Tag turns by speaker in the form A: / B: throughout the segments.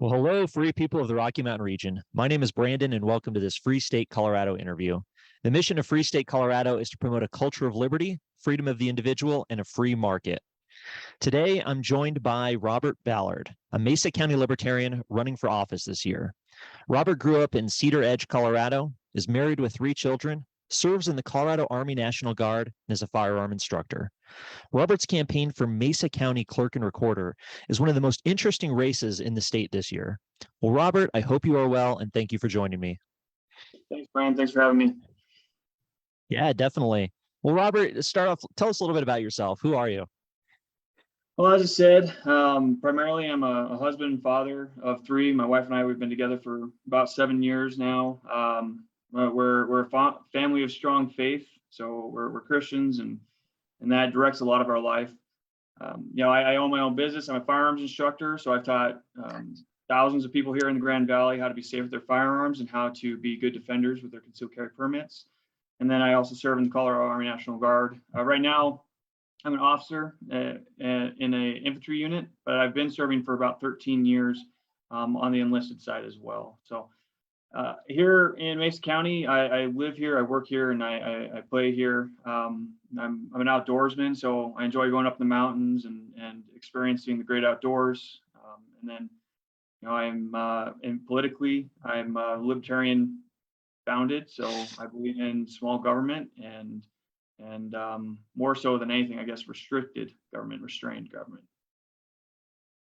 A: Well, hello, free people of the Rocky Mountain region. My name is Brandon, and welcome to this Free State Colorado interview. The mission of Free State Colorado is to promote a culture of liberty, freedom of the individual, and a free market. Today, I'm joined by Robert Ballard, a Mesa County Libertarian running for office this year. Robert grew up in Cedaredge, Colorado, is married with 3 children, serves in the Colorado Army National Guard, and is a firearm instructor. Robert's campaign for Mesa County Clerk and Recorder is one of the most interesting races in the state this year. Well, Robert, I hope you are well, and thank you for joining me.
B: Thanks, Brian. Thanks for having me.
A: Yeah, definitely. Well, Robert, start off, tell us a little bit about yourself. Who are you?
B: Well, as I said, primarily I'm a husband and father of 3. My wife and I, we've been together for about 7 years now. We're a family of strong faith, so we're Christians, and that directs a lot of our life. I own my own business. I'm a firearms instructor, so I've taught thousands of people here in the Grand Valley how to be safe with their firearms and how to be good defenders with their concealed carry permits. And then I also serve in the Colorado Army National Guard. Right now, I'm an officer in an infantry unit, but I've been serving for about 13 years on the enlisted side as well. So here in Mesa County, I live here, I work here, and I play here. I'm an outdoorsman, so I enjoy going up in the mountains and experiencing the great outdoors. And then, and politically, I'm Libertarian founded, so I believe in small government and more so than anything, I guess, restricted government, restrained government.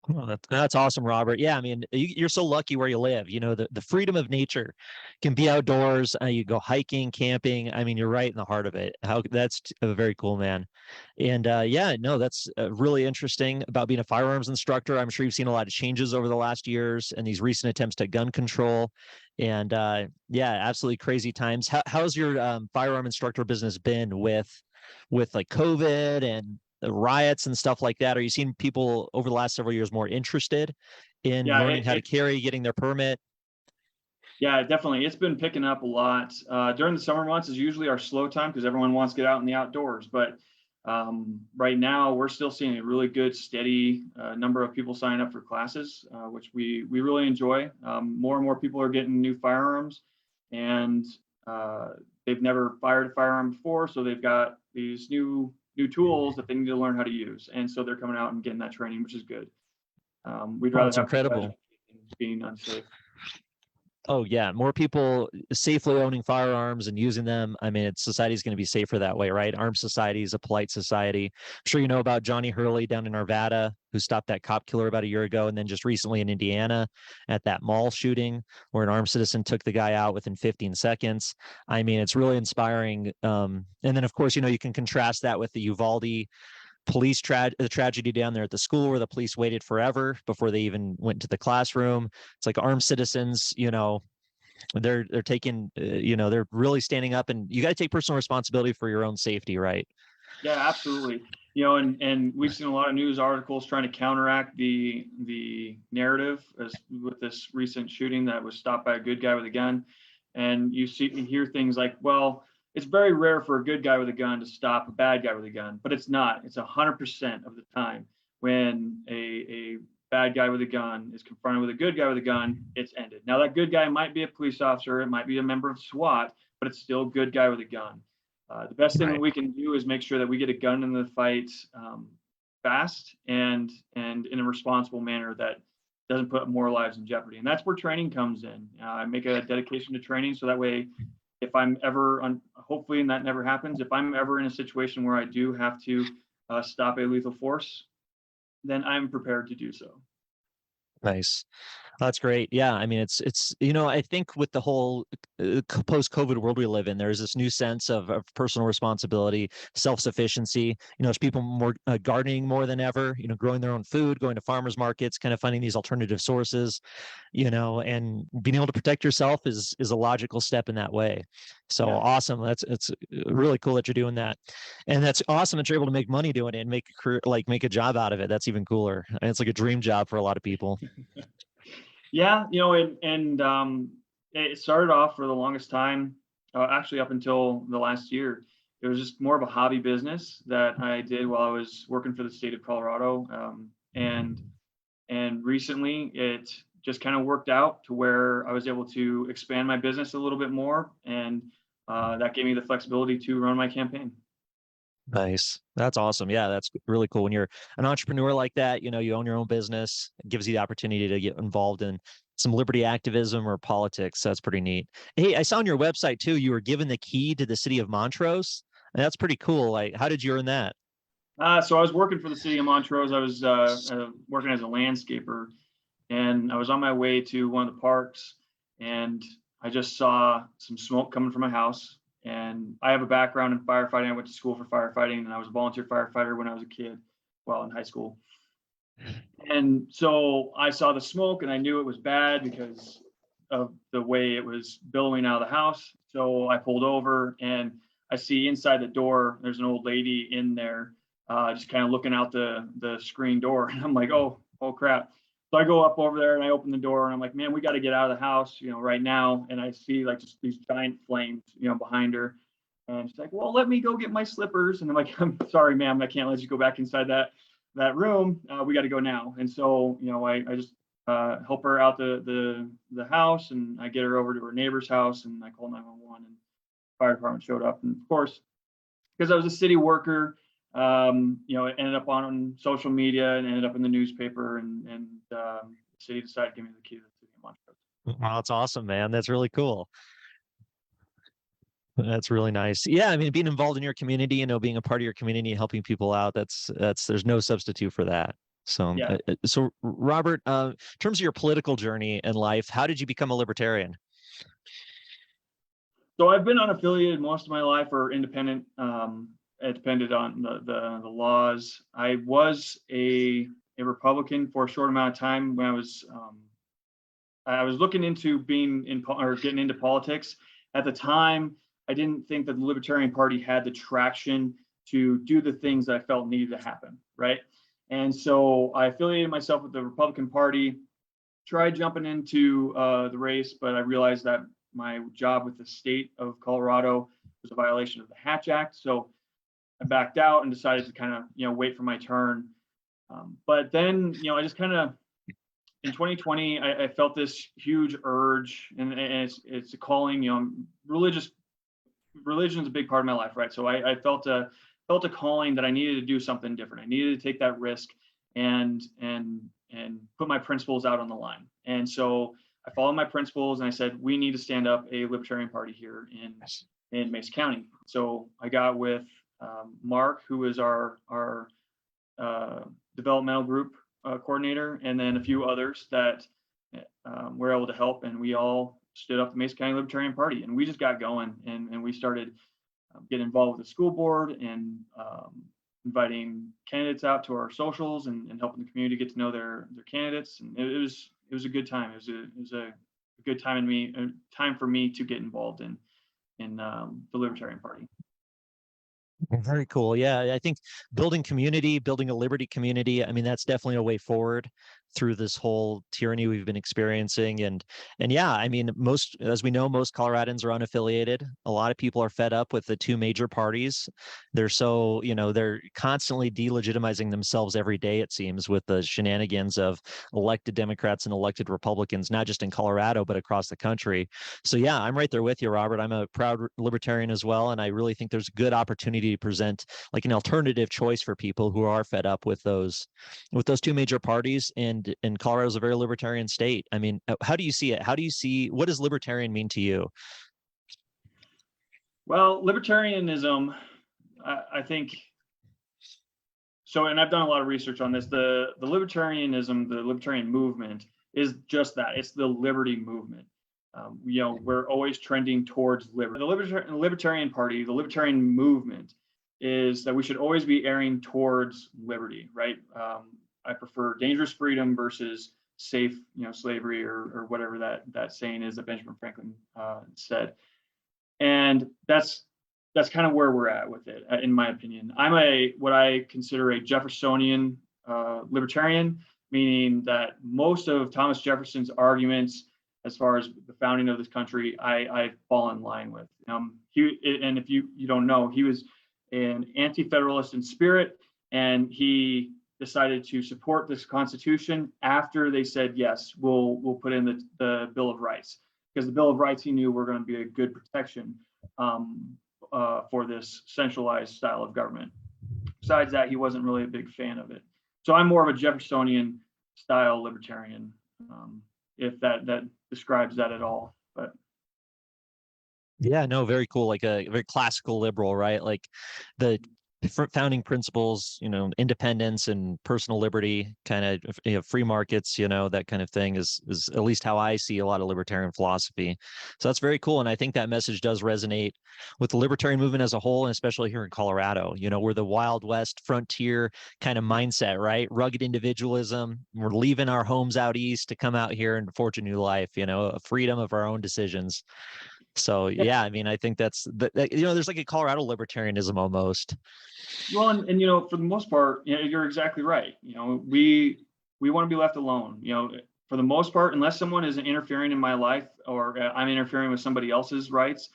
A: Well, that's awesome, Robert. Yeah, I mean, you're so lucky where you live. You know, the freedom of nature can be outdoors. You go hiking, camping. I mean, you're right in the heart of it. That's very cool, man. And that's really interesting about being a firearms instructor. I'm sure you've seen a lot of changes over the last years and these recent attempts at gun control. And absolutely crazy times. How's your firearm instructor business been with like COVID and the riots and stuff like that? Are you seeing people over the last several years more interested in learning how to carry, getting their permit?
B: Yeah, definitely. It's been picking up a lot. During the summer months is usually our slow time because everyone wants to get out in the outdoors. But right now, we're still seeing a really good, steady number of people signing up for classes, which we really enjoy. More and more people are getting new firearms, and they've never fired a firearm before, so they've got these new tools that they need to learn how to use, and so they're coming out and getting that training, which is good. We'd rather have
A: incredible
B: being unsafe.
A: Oh yeah, more people safely owning firearms and using them. I mean, society's going to be safer that way, right? Armed society is a polite society. I'm sure you know about Johnny Hurley down in Arvada, who stopped that cop killer about a year ago, and then just recently in Indiana at that mall shooting where an armed citizen took the guy out within 15 seconds. I mean, it's really inspiring. And then, of course, you can contrast that with the Uvalde police the tragedy down there at the school where the police waited forever before they even went to the classroom. It's like armed citizens, they're taking, they're really standing up, and you got to take personal responsibility for your own safety, right?
B: Yeah, absolutely. And we've seen a lot of news articles trying to counteract the narrative with this recent shooting that was stopped by a good guy with a gun. And you hear things like, well, it's very rare for a good guy with a gun to stop a bad guy with a gun, but it's not. It's 100% of the time when a bad guy with a gun is confronted with a good guy with a gun, it's ended. Now, that good guy might be a police officer, it might be a member of SWAT, but it's still a good guy with a gun. The best thing that we can do is make sure that we get a gun in the fight fast and in a responsible manner that doesn't put more lives in jeopardy. And that's where training comes in. I make a dedication to training so that way, if I'm ever, hopefully, and that never happens, if I'm ever in a situation where I do have to stop a lethal force, then I'm prepared to do so.
A: Nice. That's great. Yeah. I mean, it's, I think with the whole post-COVID world we live in, there's this new sense of personal responsibility, self-sufficiency. There's people more gardening more than ever, growing their own food, going to farmers markets, kind of finding these alternative sources, and being able to protect yourself is a logical step in that way. So awesome. It's really cool that you're doing that. And that's awesome that you're able to make money doing it and make a career, like make a job out of it. That's even cooler. And it's like a dream job for a lot of people.
B: Yeah, it started off for the longest time, actually up until the last year. It was just more of a hobby business that I did while I was working for the state of Colorado. And recently it just kind of worked out to where I was able to expand my business a little bit more, and that gave me the flexibility to run my campaign.
A: Nice. That's awesome. Yeah, that's really cool. When you're an entrepreneur like that, you own your own business, it gives you the opportunity to get involved in some liberty activism or politics. That's pretty neat. Hey, I saw on your website too, you were given the key to the city of Montrose. And that's pretty cool. Like, how did you earn that?
B: So I was working for the city of Montrose. I was working as a landscaper, and I was on my way to one of the parks, and I just saw some smoke coming from my house. And I have a background in firefighting. I went to school for firefighting, and I was a volunteer firefighter when I was a kid, well, in high school. And so I saw the smoke, and I knew it was bad because of the way it was billowing out of the house. So I pulled over, and I see inside the door, there's an old lady in there, just kind of looking out the screen door. And I'm like, oh crap. So I go up over there and I open the door, and I'm like, man, we got to get out of the house, right now. And I see like just these giant flames, behind her. And she's like, well, let me go get my slippers. And I'm like, I'm sorry, ma'am, I can't let you go back inside that room. We got to go now. And so, I just help her out the house, and I get her over to her neighbor's house, and I call 911, and fire department showed up. And of course, because I was a city worker, it ended up on social media and ended up in the newspaper, and the city decided to give me the key to the city of Montrose.
A: Wow, that's awesome, man. That's really cool. That's really nice. Yeah, I mean, being involved in your community, being a part of your community, helping people out, that's there's no substitute for that. So,
B: Yeah.
A: So Robert, in terms of your political journey in life, how did you become a libertarian?
B: So I've been unaffiliated most of my life, or independent. It depended on the laws. I was a Republican for a short amount of time when I was looking into being getting into politics. At the time, I didn't think that the Libertarian Party had the traction to do the things that I felt needed to happen, right? And so I affiliated myself with the Republican Party, tried jumping into the race, but I realized that my job with the state of Colorado was a violation of the Hatch Act. So I backed out and decided to kind of, wait for my turn. But then, I just kind of, in 2020, I felt this huge urge, and it's a calling. Religion is a big part of my life, right? So I felt a calling that I needed to do something different. I needed to take that risk and put my principles out on the line. And so I followed my principles, and I said, we need to stand up a Libertarian Party here in Mesa County. So I got with Mark, who is our developmental group coordinator, and then a few others that were able to help, and we all stood up the Mesa County Libertarian Party, and we just got going, and we started getting involved with the school board, and inviting candidates out to our socials, and helping the community get to know their candidates. And it was a good time. It was a good time for me to get involved in the Libertarian Party.
A: Very cool. Yeah, I think building community, building a liberty community, I mean, that's definitely a way forward through this whole tyranny we've been experiencing. And yeah, I mean, as we know, most Coloradans are unaffiliated. A lot of people are fed up with the two major parties. They're so, they're constantly delegitimizing themselves every day, it seems, with the shenanigans of elected Democrats and elected Republicans, not just in Colorado, but across the country. So yeah, I'm right there with you, Robert. I'm a proud libertarian as well. And I really think there's good opportunity to present like an alternative choice for people who are fed up with those two major parties. And Colorado is a very libertarian state. I mean, how do you see it? What does libertarian mean to you?
B: Well, libertarianism, I think so, and I've done a lot of research on this. The libertarianism, the libertarian movement is just that. It's the liberty movement. We're always trending towards liberty. The Libertarian Party, the libertarian movement, is that we should always be erring towards liberty, right? I prefer dangerous freedom versus safe, slavery, or whatever that saying is that Benjamin Franklin said. And that's kind of where we're at with it, in my opinion. I'm what I consider a Jeffersonian libertarian, meaning that most of Thomas Jefferson's arguments, as far as the founding of this country, I fall in line with. And if you don't know, he was an anti-federalist in spirit, and he decided to support this Constitution after they said, yes, we'll put in the Bill of Rights, because the Bill of Rights he knew were going to be a good protection for this centralized style of government. Besides that, he wasn't really a big fan of it. So I'm more of a Jeffersonian style libertarian, if that describes that at all. But
A: Yeah, no, very cool. Like a very classical liberal, right? Like the founding principles, independence and personal liberty, kind of, free markets, that kind of thing is at least how I see a lot of libertarian philosophy. So that's very cool. And I think that message does resonate with the libertarian movement as a whole, and especially here in Colorado. We're the Wild West frontier kind of mindset, right? Rugged individualism. We're leaving our homes out east to come out here and forge a new life, a freedom of our own decisions. So yeah, I mean, I think that's there's like a Colorado libertarianism almost.
B: well, and for the most part, you're exactly right. We want to be left alone. For the most part, unless someone is interfering in my life, or I'm interfering with somebody else's rights,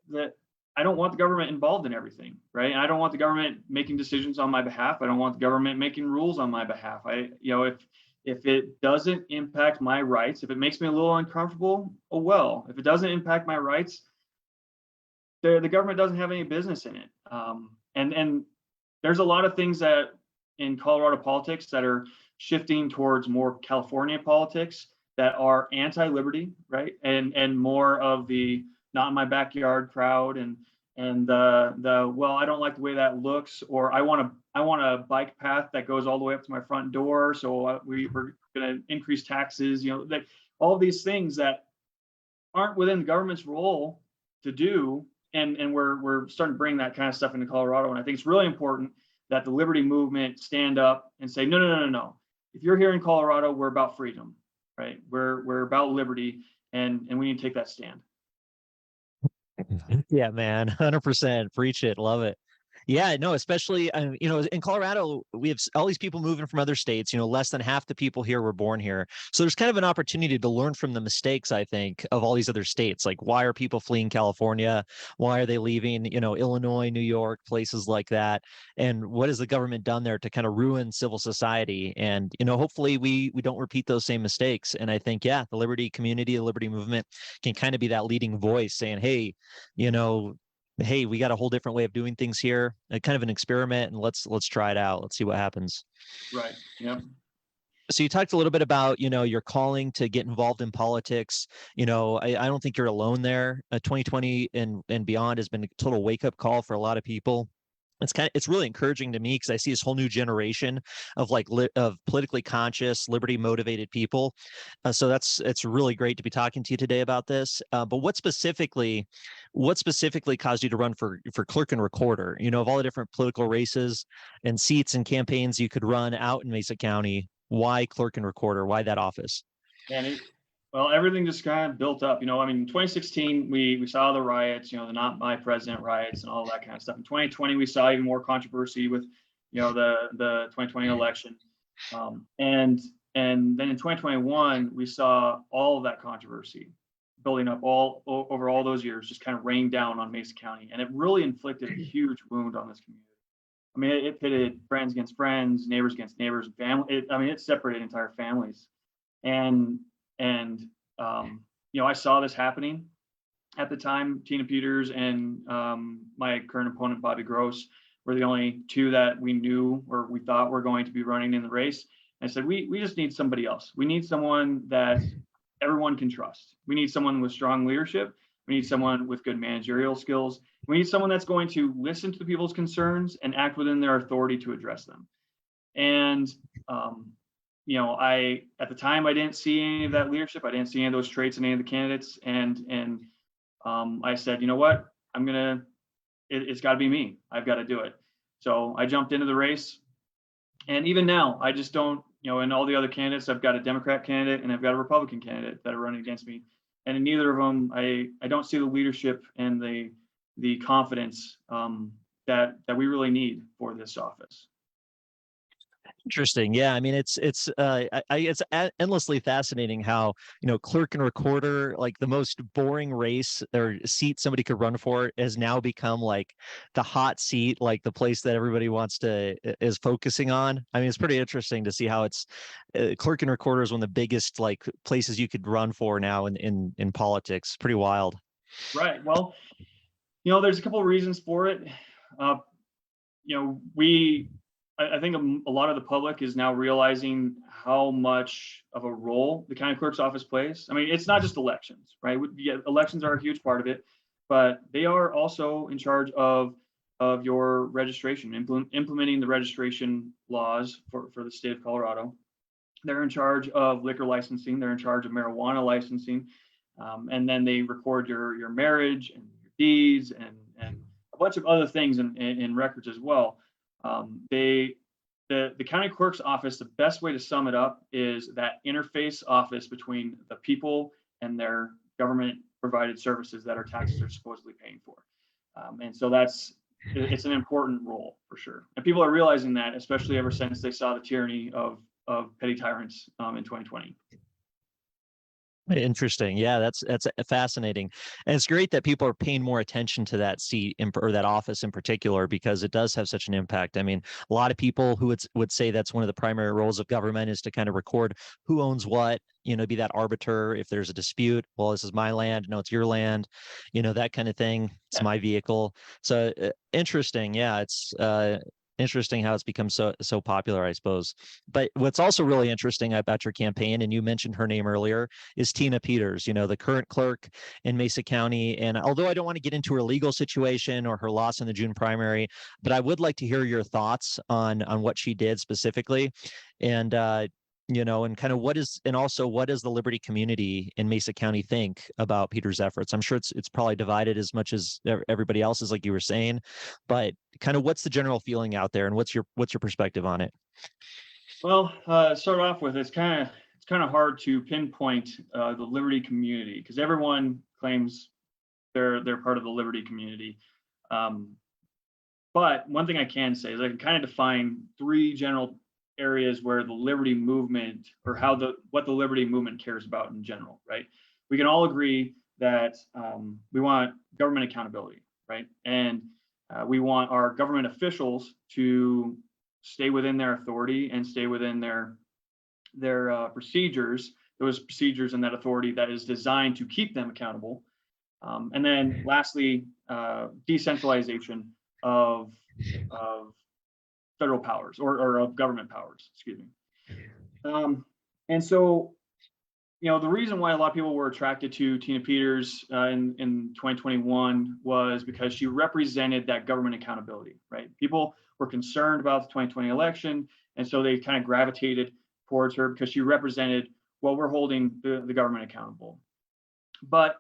B: that I don't want the government involved in everything, right? And I don't want the government making decisions on my behalf. I don't want the government making rules on my behalf. If it doesn't impact my rights, if it makes me a little uncomfortable, oh well. If it doesn't impact my rights, the government doesn't have any business in it. And there's a lot of things that in Colorado politics that are shifting towards more California politics that are anti-liberty, right? And more of the not in my backyard crowd, and the well, I don't like the way that looks, or I want a bike path that goes all the way up to my front door, so we're going to increase taxes. Like all of these things that aren't within the government's role to do, and we're starting to bring that kind of stuff into Colorado. And I think it's really important that the liberty movement stand up and say, no. If you're here in Colorado, we're about freedom, right? We're about liberty, and we need to take that stand.
A: Yeah, man, 100%. Preach it. Love it. Yeah, no, especially, in Colorado, we have all these people moving from other states. Less than half the people here were born here. So there's kind of an opportunity to learn from the mistakes, I think, of all these other states. Like, why are people fleeing California? Why are they leaving, Illinois, New York, places like that? And what has the government done there to kind of ruin civil society? And, hopefully we don't repeat those same mistakes. And I think, yeah, the liberty community, the liberty movement can kind of be that leading voice saying, hey, we got a whole different way of doing things here, kind of an experiment, and let's try it out. Let's see what happens.
B: Right. Yep.
A: So you talked a little bit about, your calling to get involved in politics. I don't think you're alone there. 2020 and beyond has been a total wake up call for a lot of people. It's really encouraging to me because I see this whole new generation of of politically conscious, liberty motivated people. So it's really great to be talking to you today about this. But what specifically caused you to run for clerk and recorder? Of all the different political races and seats and campaigns you could run out in Mesa County, why clerk and recorder? Why that office?
B: And well, everything just kind of built up. 2016, we saw the riots, the Not My President riots and all that kind of stuff. In 2020, we saw even more controversy with, the 2020 election. And then in 2021, we saw all of that controversy building up over all those years, just kind of rained down on Mesa County. And it really inflicted a huge wound on this community. It pitted friends against friends, neighbors against neighbors, family. It separated entire families. And I saw this happening at the time. Tina Peters and my current opponent, Bobby Gross, were the only two that we knew or we thought were going to be running in the race. And I said, we just need somebody else. We need someone that everyone can trust. We need someone with strong leadership. We need someone with good managerial skills. We need someone that's going to listen to the people's concerns and act within their authority to address them. And at the time I didn't see any of that leadership. I didn't see any of those traits in any of the candidates. And I said, you know what, it's got to be me. I've got to do it. So I jumped into the race. And even now, I just don't, in all the other candidates, I've got a Democrat candidate and I've got a Republican candidate that are running against me. And in neither of them, I don't see the leadership and the confidence that we really need for this office.
A: Interesting. Yeah, I mean, it's endlessly fascinating how, clerk and recorder, like the most boring race or seat somebody could run for, has now become like the hot seat, like the place that everybody is focusing on. I mean, it's pretty interesting to see how it's clerk and recorder is one of the biggest like places you could run for now in politics. Pretty wild.
B: Right. Well, there's a couple of reasons for it. Uh, I think a lot of the public is now realizing how much of a role the county clerk's office plays. I mean, it's not just elections, right? Yeah, elections are a huge part of it, but they are also in charge of your registration, implementing the registration laws for the state of Colorado. They're in charge of liquor licensing. They're in charge of marijuana licensing, and then they record your marriage and your deeds and a bunch of other things in records as well. The county clerk's office, the best way to sum it up is that interface office between the people and their government provided services that our taxes are supposedly paying for. And so it's an important role for sure. And people are realizing that, especially ever since they saw the tyranny of petty tyrants in 2020.
A: Interesting. Yeah, that's fascinating. And it's great that people are paying more attention to that seat or that office in particular, because it does have such an impact. I mean, a lot of people who would say that's one of the primary roles of government is to kind of record who owns what, be that arbiter. If there's a dispute, well, this is my land, no, it's your land, that kind of thing. It's my vehicle. So interesting. Yeah, it's interesting how it's become so popular, I suppose. But what's also really interesting about your campaign, and you mentioned her name earlier, is Tina Peters, the current clerk in Mesa County. And although I don't want to get into her legal situation or her loss in the June primary, but I would like to hear your thoughts on what she did specifically, and and kind of what does the Liberty community in Mesa County think about Peters' efforts? I'm sure it's probably divided as much as everybody else is, like you were saying, but kind of what's the general feeling out there, and what's your perspective on it?
B: Well, start off with it's kind of hard to pinpoint the Liberty community because everyone claims they're part of the Liberty community. But one thing I can say is I can kind of define three general areas where the Liberty movement, or what the Liberty movement cares about in general, right? We can all agree that we want government accountability, right? And we want our government officials to stay within their authority and stay within their procedures, those procedures and that authority that is designed to keep them accountable. And then lastly, decentralization of federal powers or of government powers, excuse me. And so, the reason why a lot of people were attracted to Tina Peters in 2021 was because she represented that government accountability, right? People were concerned about the 2020 election, and so they kind of gravitated towards her because she represented, well, we're holding the government accountable. But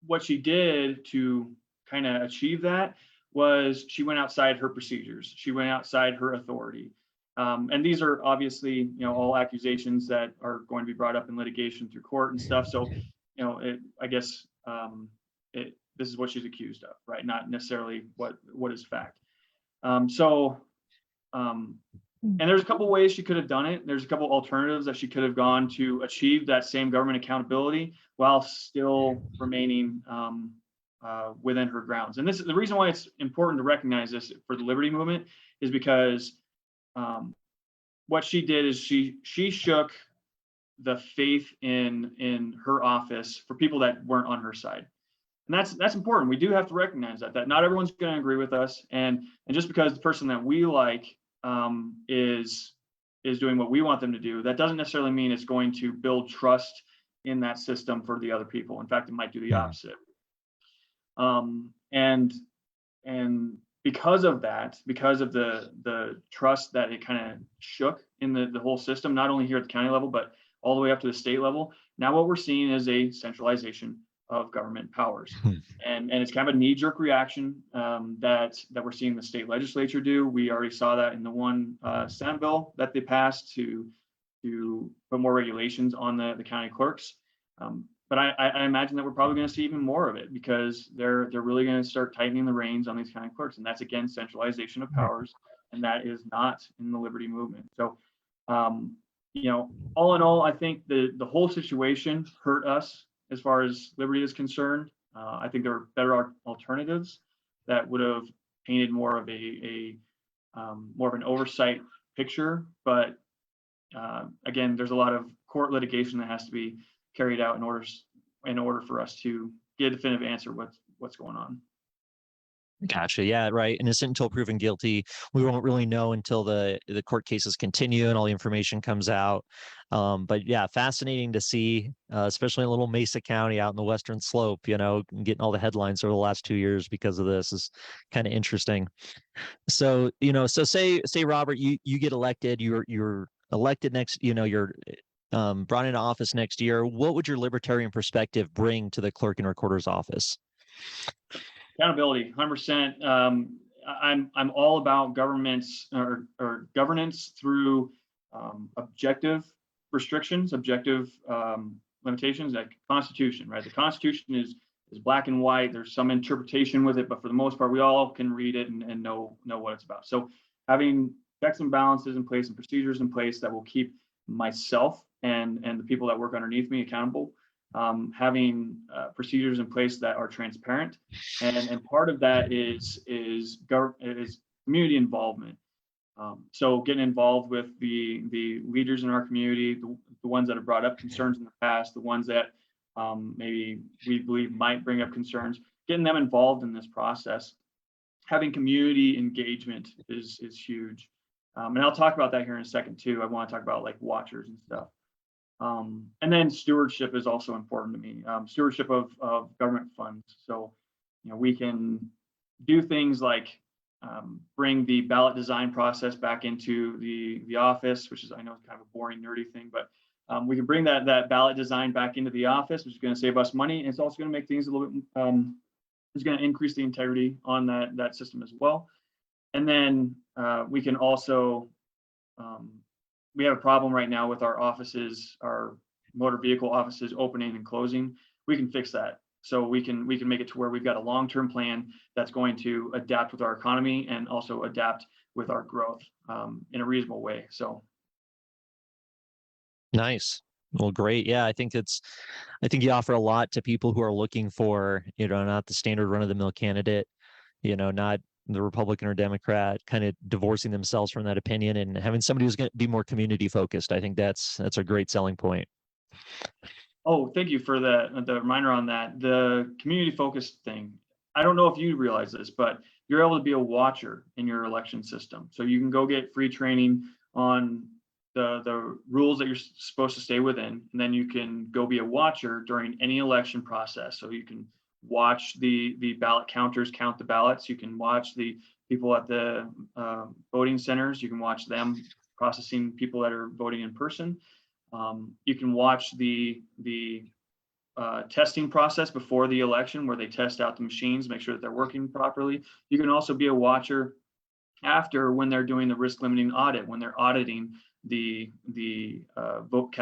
B: what she did to kind of achieve that was she went outside her procedures. She went outside her authority. And these are obviously, all accusations that are going to be brought up in litigation through court and stuff. So, I guess this is what she's accused of, right? Not necessarily what is fact. And there's a couple ways she could have done it. There's a couple alternatives that she could have gone to achieve that same government accountability while still remaining within her grounds. And the reason why it's important to recognize this for the Liberty movement is because what she did is she shook the faith in her office for people that weren't on her side. And that's important. We do have to recognize that not everyone's going to agree with us. And just because the person that we like is doing what we want them to do, that doesn't necessarily mean it's going to build trust in that system for the other people. In fact, it might do the opposite. And because of that, because of the trust that it kind of shook in the whole system, not only here at the county level, but all the way up to the state level, now what we're seeing is a centralization of government powers. And it's kind of a knee-jerk reaction that we're seeing the state legislature do. We already saw that in the one Senate bill that they passed to put more regulations on the county clerks. But I imagine that we're probably going to see even more of it because they're really going to start tightening the reins on these county clerks. And that's, again, centralization of powers. And that is not in the Liberty movement. So You know, all in all, I think the whole situation hurt us as far as liberty is concerned. I think there were better alternatives that would have painted more of more of an oversight picture. But again, there's a lot of court litigation that has to be carried out in order for us to get a definitive answer what's going on.
A: Gotcha. Yeah, right. Innocent until proven guilty. We won't really know until the court cases continue and all the information comes out. But yeah, fascinating to see, especially in little Mesa County out in the Western Slope. Getting all the headlines over the last 2 years because of this is kind of interesting. So so say Robert, you get elected. You're elected next. You're brought into office next year. What would your libertarian perspective bring to the clerk and recorder's office?
B: Accountability, 100%. I'm all about governments or governance through objective restrictions, objective limitations, like Constitution, right? The Constitution is black and white. There's some interpretation with it, but for the most part, we all can read it and know what it's about. So having checks and balances in place and procedures in place that will keep myself and the people that work underneath me accountable. Having procedures in place that are transparent, and part of that is community involvement. So getting involved with the leaders in our community, the ones that have brought up concerns in the past, the ones that maybe we believe might bring up concerns, getting them involved in this process. Having community engagement is huge, and I'll talk about that here in a second too. I want to talk about like watchers and stuff. And then stewardship is also important to me. Stewardship of government funds. So, we can do things like bring the ballot design process back into the office, which is, I know, kind of a boring, nerdy thing, but we can bring that ballot design back into the office, which is going to save us money, and it's also going to make things a little bit. It's going to increase the integrity on that system as well. And then we can also we have a problem right now with our offices, our motor vehicle offices opening and closing. We can fix that. So we can make it to where we've got a long-term plan that's going to adapt with our economy and also adapt with our growth in a reasonable way. So
A: nice. Well, great. Yeah, I think you offer a lot to people who are looking for, not the standard run-of-the-mill candidate, not the Republican or Democrat, kind of divorcing themselves from that opinion and having somebody who's going to be more community focused. I think that's a great selling point.
B: Oh, thank you for the reminder on that. The community focused thing. I don't know if you realize this, but you're able to be a watcher in your election system. So you can go get free training on the rules that you're supposed to stay within, and then you can go be a watcher during any election process. So you can watch the ballot counters count the ballots. You can watch the people at the voting centers. You can watch them processing people that are voting in person. You can watch the testing process before the election, where they test out the machines, make sure that they're working properly. You can also be a watcher after, when they're doing the risk limiting audit, when they're auditing the vote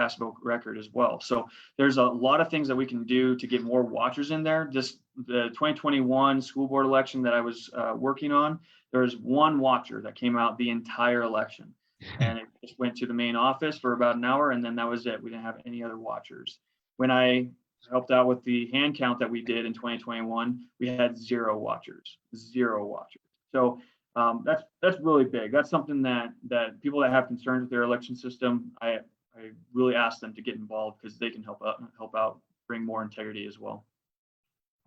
B: record as well. So there's a lot of things that we can do to get more watchers in there. The 2021 school board election that I was working on, there's one watcher that came out the entire election, and it just went to the main office for about an hour, and then that was it. We didn't have any other watchers. When I helped out with the hand count that we did in 2021, we had zero watchers. So that's really big. That's something that people that have concerns with their election system, I really ask them to get involved, because they can help out bring more integrity as well.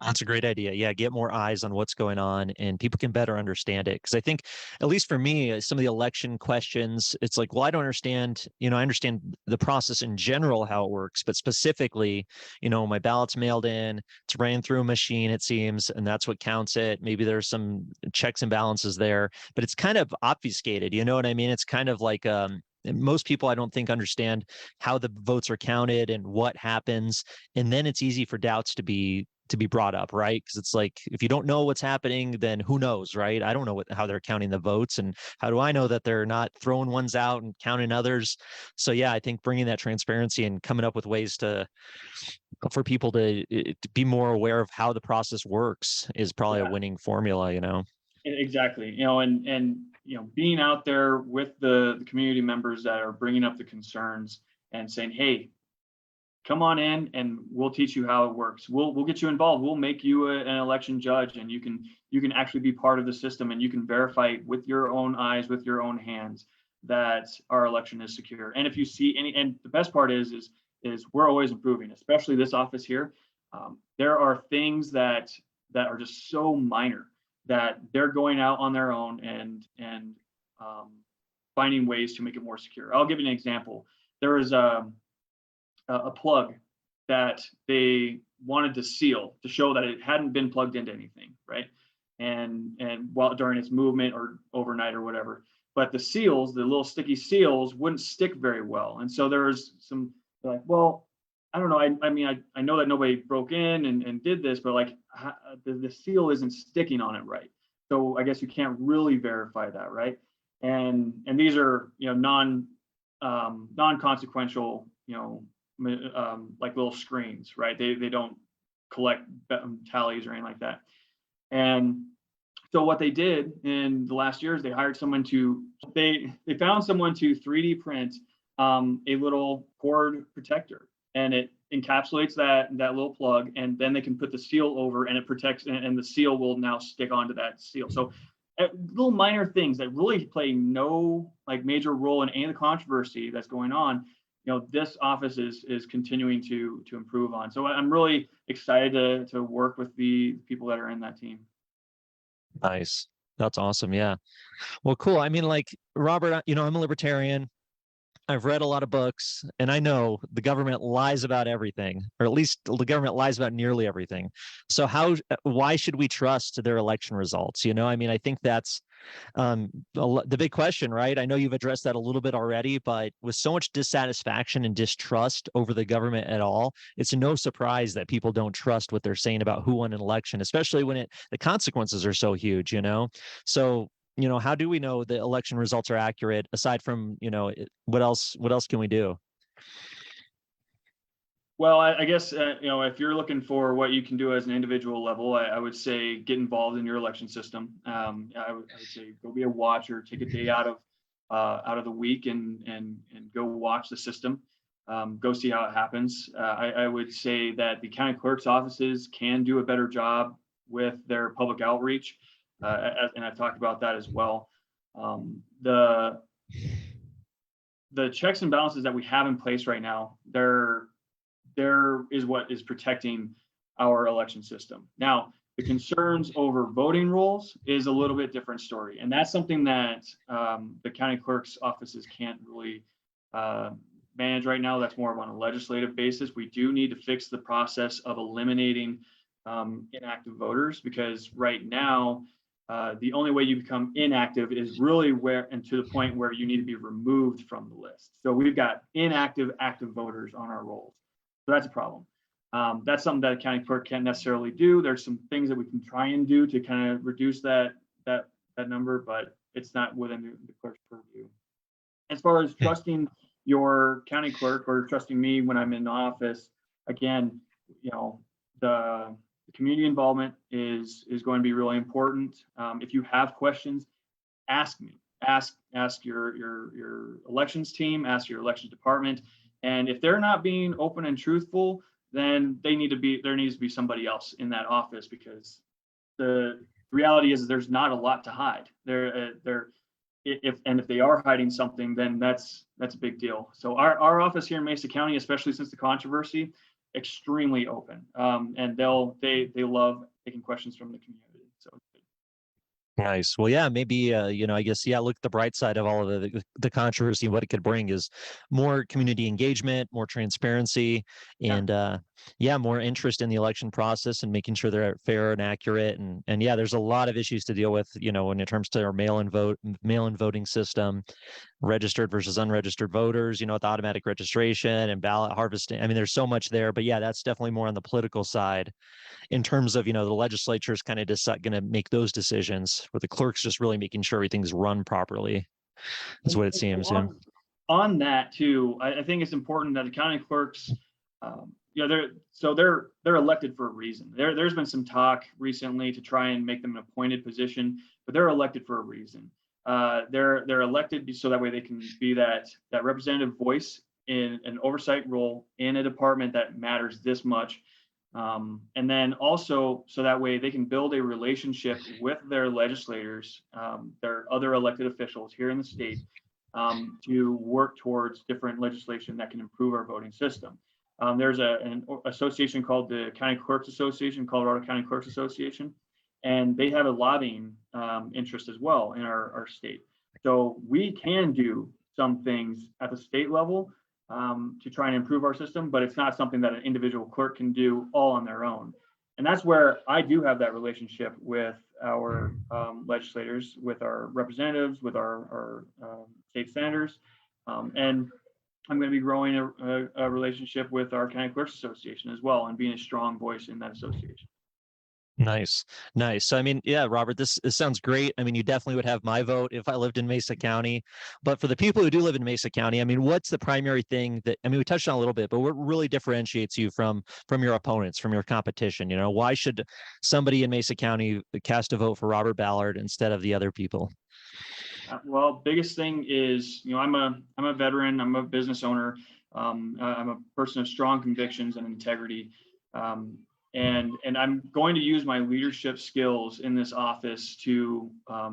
A: That's a great idea. Yeah, get more eyes on what's going on and people can better understand it. Because I think, at least for me, some of the election questions, it's like, well, I don't understand, I understand the process in general, how it works, but specifically, my ballot's mailed in, it's ran through a machine, it seems, and that's what counts it. Maybe there's some checks and balances there, but it's kind of obfuscated. You know what I mean? It's kind of like, most people, I don't think, understand how the votes are counted and what happens. And then it's easy for doubts to be brought up, right? Because it's like, if you don't know what's happening, then who knows, right? I don't know how they're counting the votes, and how do I know that they're not throwing ones out and counting others? So yeah, I think bringing that transparency and coming up with ways for people to be more aware of how the process works is probably a winning formula.
B: Exactly. And being out there with the community members that are bringing up the concerns and saying, hey, come on in and we'll teach you how it works. We'll get you involved. We'll make you an election judge, and you can actually be part of the system, and you can verify with your own eyes, with your own hands, that our election is secure. And if you see any, and the best part is we're always improving, especially this office here. There are things that are just so minor that they're going out on their own and finding ways to make it more secure. I'll give you an example. There was a plug that they wanted to seal to show that it hadn't been plugged into anything, right? And while during its movement or overnight or whatever, but the seals, the little sticky seals, wouldn't stick very well. And so there was some like, well, I don't know. I mean, I know that nobody broke in and did this, but like the seal isn't sticking on it right. So I guess you can't really verify that, right? And these are non-consequential, like little screens, right? They don't collect tallies or anything like that. And so what they did in the last year is they hired someone they found someone to 3D print a little cord protector, and it encapsulates that little plug, and then they can put the seal over, and it protects, and the seal will now stick onto that seal. So little minor things that really play no like major role in any of the controversy that's going on. This office is continuing to improve on. So I'm really excited to work with the people that are in that team.
A: Nice. That's awesome. Yeah. Well, cool. I mean, like, Robert, I'm a libertarian. I've read a lot of books, and I know the government lies about everything, or at least the government lies about nearly everything. So why should we trust their election results? I mean, I think that's the big question, right? I know you've addressed that a little bit already, but with so much dissatisfaction and distrust over the government at all, it's no surprise that people don't trust what they're saying about who won an election, especially when the consequences are so huge, So, how do we know the election results are accurate aside from, what else can we do?
B: Well, I guess, if you're looking for what you can do as an individual level, I would say get involved in your election system. I would say go be a watcher, take a day out of the week and go watch the system, go see how it happens. I would say that the county clerk's offices can do a better job with their public outreach. And I've talked about that as well. The checks and balances that we have in place right now, there is what is protecting our election system. Now, the concerns over voting rolls is a little bit different story. And that's something that the county clerk's offices can't really manage right now. That's more of on a legislative basis. We do need to fix the process of eliminating inactive voters, because right now, the only way you become inactive is really to the point where you need to be removed from the list. So we've got inactive, active voters on our rolls. So that's a problem. That's something that a county clerk can't necessarily do. There's some things that we can try and do to kind of reduce that number, but it's not within the clerk's purview. As far as trusting your county clerk or trusting me when I'm in office, again, the community involvement is going to be really important. If you have questions, ask me. Ask your elections team. Ask your elections department. And if they're not being open and truthful, then there needs to be somebody else in that office, because the reality is there's not a lot to hide. If they are hiding something, then that's a big deal. So our office here in Mesa County, especially since the controversy, extremely open, and they love taking questions from the community. So
A: Nice. Well, yeah, maybe, I guess, yeah, look at the bright side of all of the controversy. What it could bring is more community engagement, more transparency, and more interest in the election process and making sure they're fair and accurate. And yeah, there's a lot of issues to deal with, when it comes to our mail-in voting system, registered versus unregistered voters, with automatic registration and ballot harvesting. I mean, there's so much there, but yeah, that's definitely more on the political side. In terms of, the legislature is kind of going to make those decisions, where the clerk's just really making sure everything's run properly. That's what it seems.
B: On that too, I think it's important that the county clerks, they're elected for a reason. There's been some talk recently to try and make them an appointed position, but they're elected for a reason. they're elected so that way they can be that representative voice in an oversight role in a department that matters this much. And then also so that way they can build a relationship with their legislators, their other elected officials here in the state, to work towards different legislation that can improve our voting system. There's an association called the County Clerks Association, Colorado County Clerks Association, and they have a lobbying interest as well in our state. So we can do some things at the state level to try and improve our system, but it's not something that an individual clerk can do all on their own. And that's where I do have that relationship with our legislators, with our representatives, with our state senators. And I'm going to be growing a relationship with our County Clerks Association as well and being a strong voice in that association.
A: Nice. So, I mean, yeah, Robert, this sounds great. I mean, you definitely would have my vote if I lived in Mesa County. But for the people who do live in Mesa County, I mean, what's the primary thing that, I mean, we touched on a little bit, but what really differentiates you from your opponents, from your competition? You know, why should somebody in Mesa County cast a vote for Robert Ballard instead of the other people?
B: Well, biggest thing is, you know, I'm a veteran, I'm a business owner, I'm a person of strong convictions and integrity. And I'm going to use my leadership skills in this office to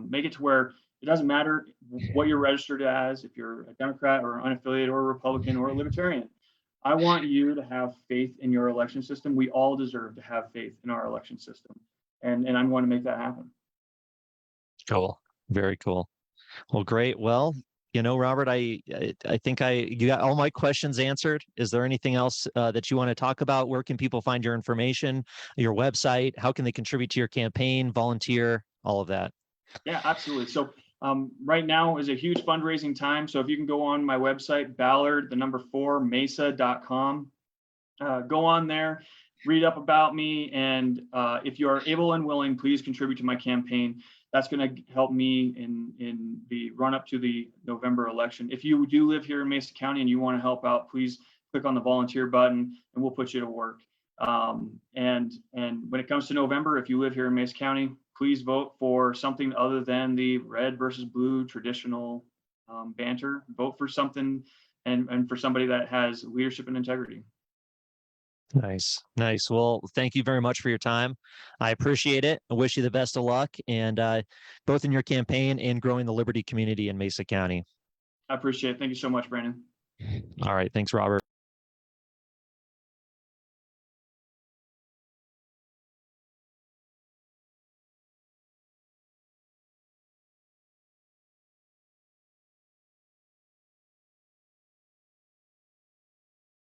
B: make it to where it doesn't matter what you're registered as, if you're a Democrat or unaffiliated or a Republican or a Libertarian. I want you to have faith in your election system. We all deserve to have faith in our election system. And I'm going to make that happen.
A: Cool. Very cool. Well, great. Well, you know, Robert, I think you got all my questions answered. Is there anything else that you want to talk about? Where can people find your information, your website? How can they contribute to your campaign, volunteer, all of that? Yeah,
B: absolutely. So right now is a huge fundraising time. So if you can go on my website, Ballard, 4, mesa.com, go on there, read up about me. And if you are able and willing, please contribute to my campaign. That's going to help me in the run up to the November election. If you do live here in Mesa County and you want to help out, please click on the volunteer button and we'll put you to work. And when it comes to November, if you live here in Mesa County, please vote for something other than the red versus blue traditional banter. Vote for something and for somebody that has leadership and integrity.
A: Nice. Well, thank you very much for your time. I appreciate it. I wish you the best of luck, and both in your campaign and growing the Liberty community in Mesa County.
B: I appreciate it. Thank you so much, Brandon.
A: All right. Thanks, Robert.